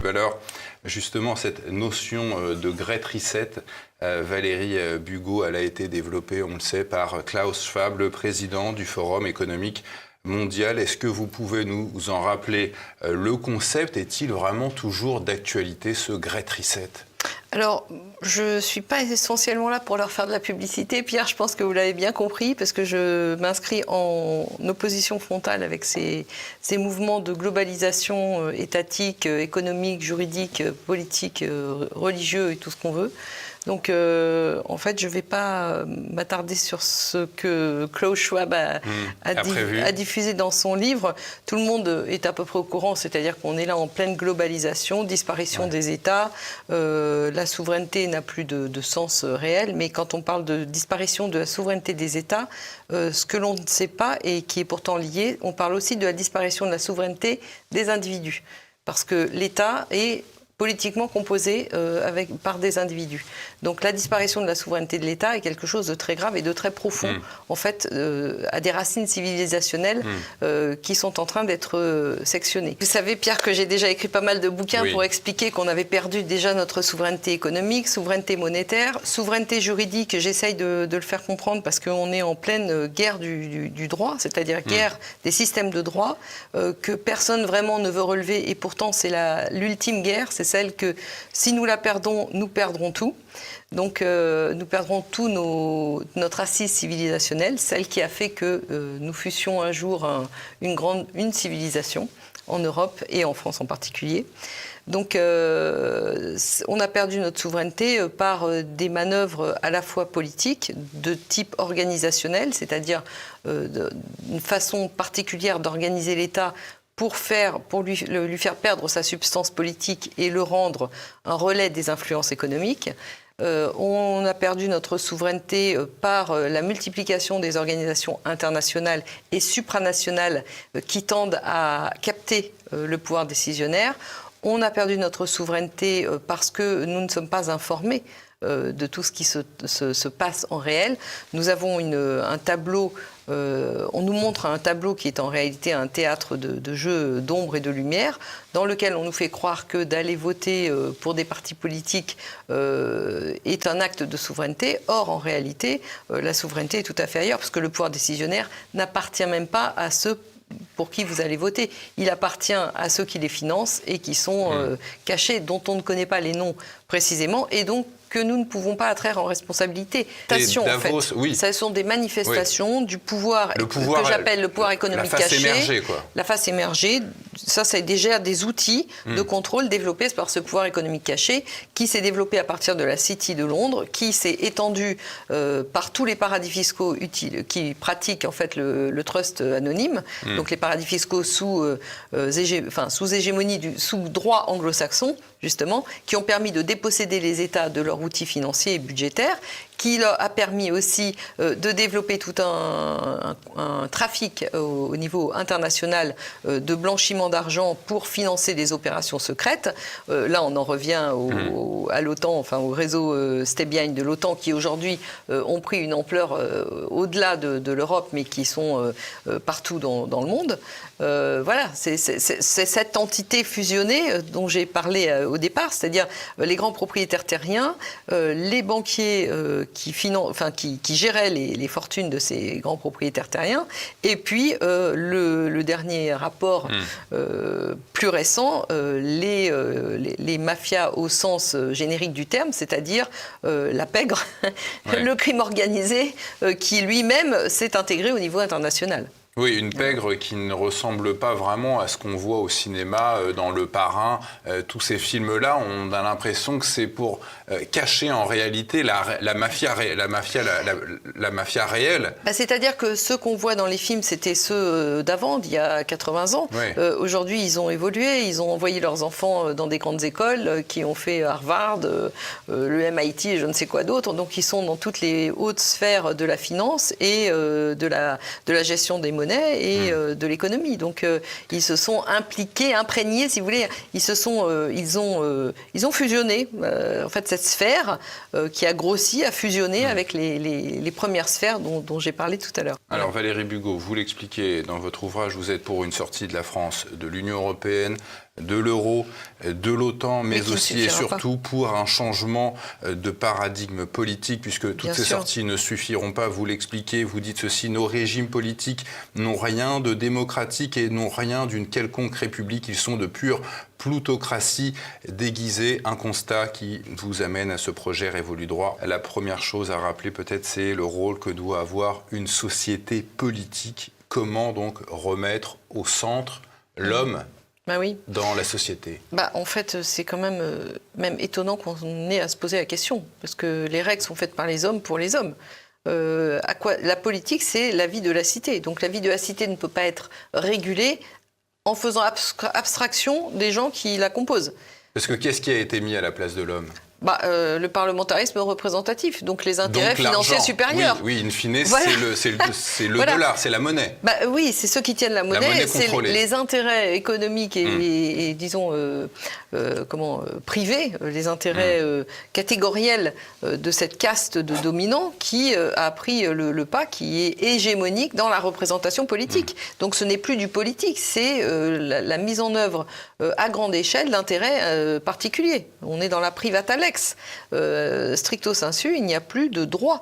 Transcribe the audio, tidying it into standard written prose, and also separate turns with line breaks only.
Alors, justement, cette notion de Great Reset, Valérie Bugeaud, elle a été développée, on le sait, par Klaus Schwab, le président du Forum économique mondial. Est-ce que vous pouvez nous en rappeler le concept? Est-il vraiment toujours d'actualité, ce Great Reset?
Alors, je ne suis pas essentiellement là pour leur faire de la publicité. Pierre, je pense que vous l'avez bien compris, parce que je m'inscris en opposition frontale avec ces mouvements de globalisation étatique, économique, juridique, politique, religieux et tout ce qu'on veut. Donc, en fait, je ne vais pas m'attarder sur ce que Klaus Schwab a diffusé dans son livre. Tout le monde est à peu près au courant, c'est-à-dire qu'on est là en pleine globalisation, disparition des États. La souveraineté n'a plus de sens réel, mais quand on parle de disparition de la souveraineté des États, ce que l'on ne sait pas et qui est pourtant lié, on parle aussi de la disparition de la souveraineté des individus. Parce que l'État est politiquement composé par des individus. Donc la disparition de la souveraineté de l'État est quelque chose de très grave et de très profond, en fait, à des racines civilisationnelles qui sont en train d'être sectionnées. Vous savez, Pierre, que j'ai déjà écrit pas mal de bouquins pour expliquer qu'on avait perdu déjà notre souveraineté économique, souveraineté monétaire, souveraineté juridique. J'essaye de le faire comprendre parce qu'on est en pleine guerre du droit, c'est-à-dire guerre des systèmes de droit que personne vraiment ne veut relever, et pourtant c'est l'ultime guerre, c'est celle que si nous la perdons, nous perdrons tout. Donc nous perdrons tout notre assise civilisationnelle, celle qui a fait que nous fussions un jour une civilisation en Europe et en France en particulier. Donc on a perdu notre souveraineté par des manœuvres à la fois politiques, de type organisationnel, c'est-à-dire une façon particulière d'organiser l'État pour lui faire perdre sa substance politique et le rendre un relais des influences économiques. On a perdu notre souveraineté par la multiplication des organisations internationales et supranationales qui tendent à capter le pouvoir décisionnaire. On a perdu notre souveraineté parce que nous ne sommes pas informés de tout ce qui se passe en réel. Nous avons un tableau, on nous montre un tableau qui est en réalité un théâtre de jeux d'ombre et de lumière, dans lequel on nous fait croire que d'aller voter pour des partis politiques est un acte de souveraineté. Or, en réalité, la souveraineté est tout à fait ailleurs, parce que le pouvoir décisionnaire n'appartient même pas à ceux pour qui vous allez voter. Il appartient à ceux qui les financent et qui sont cachés, dont on ne connaît pas les noms précisément, et donc que nous ne pouvons pas attraire en responsabilité.
Davos,
en fait.
Oui.
Ce sont des manifestations du pouvoir, que j'appelle le pouvoir économique caché.
La face émergée, quoi.
La face émergée, ça, c'est déjà des outils de contrôle développés par ce pouvoir économique caché qui s'est développé à partir de la City de Londres, qui s'est étendu par tous les paradis fiscaux utiles, qui pratiquent en fait le trust anonyme, donc les paradis fiscaux sous hégémonie, sous droit anglo-saxon, justement, qui ont permis de déposséder les États de leurs outils financiers et budgétaires, qui leur a permis aussi de développer tout un trafic au niveau international de blanchiment d'argent pour financer des opérations secrètes. Là, on en revient à l'OTAN, enfin au réseau Stay-Behind de l'OTAN, qui aujourd'hui ont pris une ampleur au-delà de l'Europe, mais qui sont partout dans le monde. Voilà, c'est cette entité fusionnée dont j'ai parlé au départ, c'est-à-dire les grands propriétaires terriens, les banquiers qui géraient les fortunes de ces grands propriétaires terriens, et puis le dernier rapport plus récent, les mafias au sens générique du terme, c'est-à-dire la pègre, le crime organisé, qui lui-même s'est intégré au niveau international.
Oui, une pègre qui ne ressemble pas vraiment à ce qu'on voit au cinéma, dans Le Parrain. Tous ces films-là, on a l'impression que c'est pour cacher en réalité la mafia réelle.
C'est-à-dire que ceux qu'on voit dans les films, c'était ceux d'avant, d'il y a 80 ans. Oui. Aujourd'hui, ils ont évolué, ils ont envoyé leurs enfants dans des grandes écoles qui ont fait Harvard, le MIT et je ne sais quoi d'autre. Donc, ils sont dans toutes les hautes sphères de la finance et de la gestion des monnaies et de l'économie. Donc, ils se sont impliqués, imprégnés, si vous voulez. Ils ont fusionné. En fait, cette sphère qui a grossi, a fusionné avec les premières sphères dont j'ai parlé tout à l'heure.
Alors, Valérie Bugeaud, vous l'expliquez dans votre ouvrage, vous êtes pour une sortie de la France de l'Union européenne, de l'euro, de l'OTAN, mais aussi et surtout pour un changement de paradigme politique, puisque toutes ces sorties ne suffiront pas. Vous l'expliquez, vous dites ceci, nos régimes politiques n'ont rien de démocratique et n'ont rien d'une quelconque république. Ils sont de pure plutocratie déguisée. Un constat qui vous amène à ce projet Révolu Droit. La première chose à rappeler peut-être, c'est le rôle que doit avoir une société politique. Comment donc remettre au centre l'homme dans la société?
En fait, c'est quand même étonnant qu'on ait à se poser la question, parce que les règles sont faites par les hommes pour les hommes. La politique, c'est la vie de la cité. Donc la vie de la cité ne peut pas être régulée en faisant abstraction des gens qui la composent.
Parce que qu'est-ce qui a été mis à la place de l'homme ?
Le parlementarisme représentatif, donc les intérêts financiers supérieurs.
Oui, in fine, c'est le dollar, c'est la monnaie.
Oui, c'est ceux qui tiennent la monnaie, c'est les intérêts économiques et disons, privés, les intérêts catégoriels de cette caste de dominants qui a pris le pas, qui est hégémonique dans la représentation politique. Donc ce n'est plus du politique, c'est la mise en œuvre à grande échelle d'intérêts particuliers. On est dans la privata lex. Stricto sensu, il n'y a plus de droit.